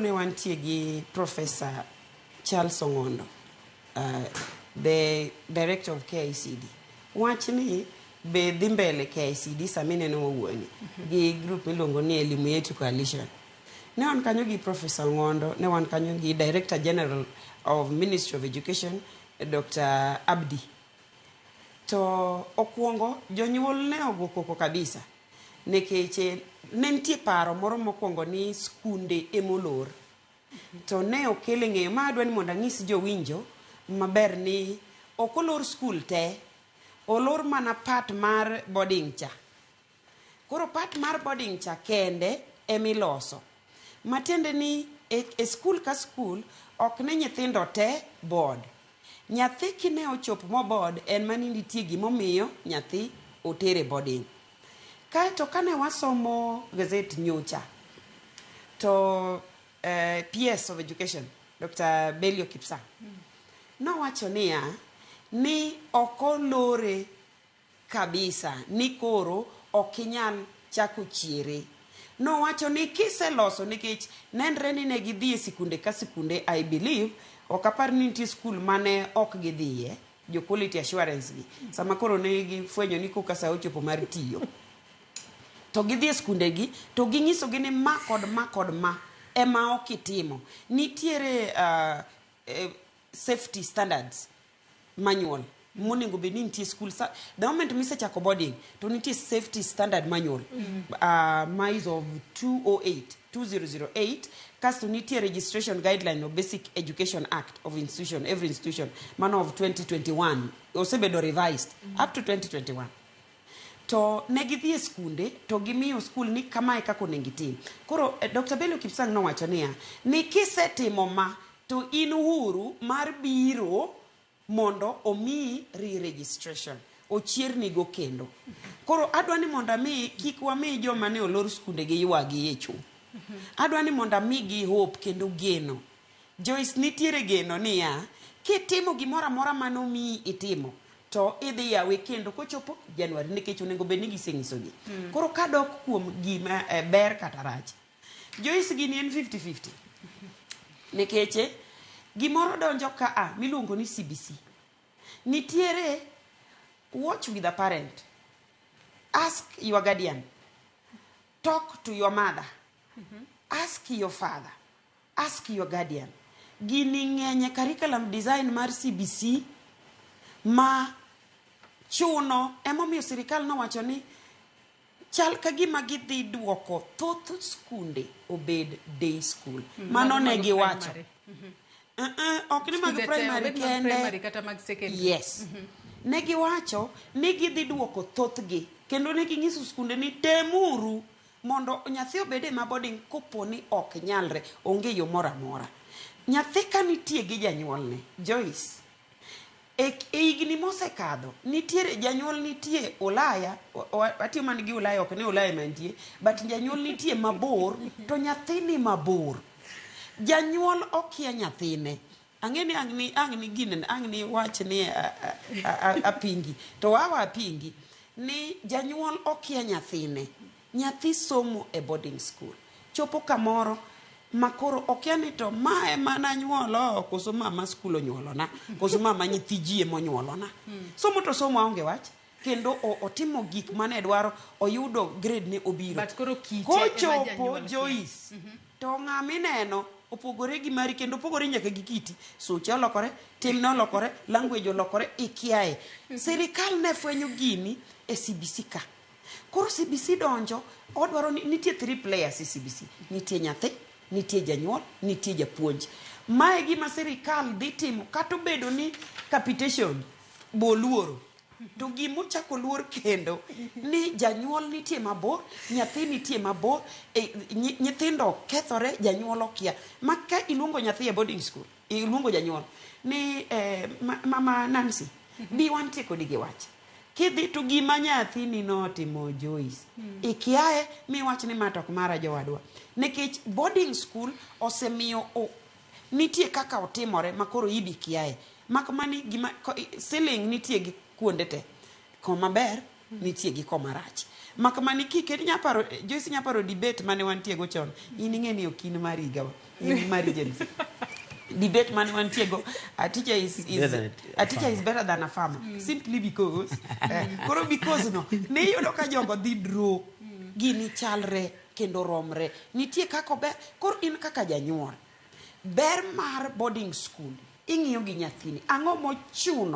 ne wantie gi Professor Charles Ongondo, the director of KICD. Wachni be dhi mbele KICD samineno wawuoni gi group miluongo ni Elimu Yetu Coalition. Ne wan kanyo gi Professor Ongondo, ne wan kanyo gi Director General of Ministry of Education, Dr. Abdi. To okwongo jonyuol ne ogo koko kabisa nekech ne nitie paro moro mokwongo ni skunde emolor. To ne okele ng'eyo ma adwa ni mondo anyis jowinjo maber ni ok olor skul te, olor mana part mar boarding cha. Koro part mar boarding cha kende emiloso. Matiende ni e skul ka skul ok ne nyithindo te board. Nyathi kine ochopo mo board en mani nitie gimomiyo nyathi otere boarding. Kaeto kane wasomo gazette nyocha to PS of Education, Dr. Belio Kipsang, no wacho niya ni okolore kabisa ni koro okinyal chako chiere. No wacho ni kiseloso nikech nenre ni ne gidhi e sikunde ka sikunde. I believe okapar ni nitie skul mane ok gidhiye jo quality assurance gi sama koro ne gifwenyo ni koka sa ochopo mar tiyo to gidhi e skunde gi to ginyiso gi ni ma kod ma ema okitimo. Nitiere safety standards manual monego be ni nitie skul. The moment misechako boarding to nitie safety standard manual miles of 2008 kasto nitie registration guideline of Basic Education Act of institution, every institution, man of 2021 osebedo revised up to 2021. To negidhi e skunde to gimiyo skul ni kama e kako nengitim. Koro Dr. Belio Kipsang no wacho niya ni kisetimo ma to in huru mar biro mondo omi re-registration ochierni go kendo. Koro adwa ni mondo mi kik wami joma ne olor skunde gi ywagi e chu. Adwa ni mondo mi gi hope kendo geno. Joyce nitiere geno niya kitimo gimoro amora manomiyi itimo to idhi yawe kendo kochopo Januari nikech onego bed ni gisenyiso gi. Koro kadok kuom gima ber kata rach. Joyce gini en 50-50. Nikech gimoro donjo ka miluongo ni CBC. Nitiere watch with a parent. Ask your guardian. Talk to your mother. Ask your father. Ask your guardian. Gini ng'enye curriculum design mar CBC ma chuno emomiyo sirikal nowacho ni chal ka gima gidhi duoko thoth skunde obed day school. Mano ne giwacho. Ok ni mag primary kende kata mag secondary. Yes. Ne giwacho ni gidhi duoko thothgi kendo ne ginyiso skunde ni temuru mondo nyathi obede ma boarding koponi ok nyalre onge yo moro amora. Nyathi ka nitie gi janyuolne Joyce e higni mosekadho nitiere janyuol nitie Ulaya, atiyo man gi Ulaya ok ne Ulaya mantie, but janyuol nitie mabor to nyathi ni mabor. Janyuol okia nyathine. Ang'eni ang'ni ginen ang'ni wach ni apingi to wawa apingi ni janyuol okia nyathine. Nyathi somo e boarding school chopo kamoro makoro okia ni to mae mana nyuolo koso mama skul onyuolona koso mama nyithi ji emonyuolona. Somo to somo aonge wach kendo otimo gik mane dwaro oyudo grade ne obiro. But koro kite kochopo Joyce to ng'ami neno opogore gi mari kendo opogore nyaka gi kiti. Suche olokore, timne olokore, language olokore, ikiae. Sirikal ne fwenyo gini e CBC ka. Koro CBC donjo, odwaro nitie 3 players e CBC. Nitie nyathi, nitie janyuol, nitie japuonj. Mae gima sirikal dhi timo kato bedo ni capitation boluoro. To gimo chako luor kendo ni janyuol nitie mabor, nyathi nitie mabor, nyithindo kethore, janyuol okia. Maka iluongo nyathi e boarding school, iluongo janyuol ni mama Nancy, bi wantie kodi gi wach. Kidhi to gima nyathi ni notimo Joyce. Ikiae mi wach ni matok mara jowadwa. Nikech boarding school osemiyo nitie kaka otimore makoro ibi kiae. Makamani gima ceiling nitie gi kuonde te. Koma ber nitie gi koma rach. Makamani kikedi nyaparo Joyce nyaparo debate mane wantie go chon. In ing'eni okin mar higawa. in emergency. Debate man wantiego, a teacher is better than a farmer. Simply because because no ne yudo ka jogo dhi draw gini chalre kendo romre nitie kako ber kor in kaka janyuol ber mar boarding school ing'iyo gi nyathini ang'o mochuno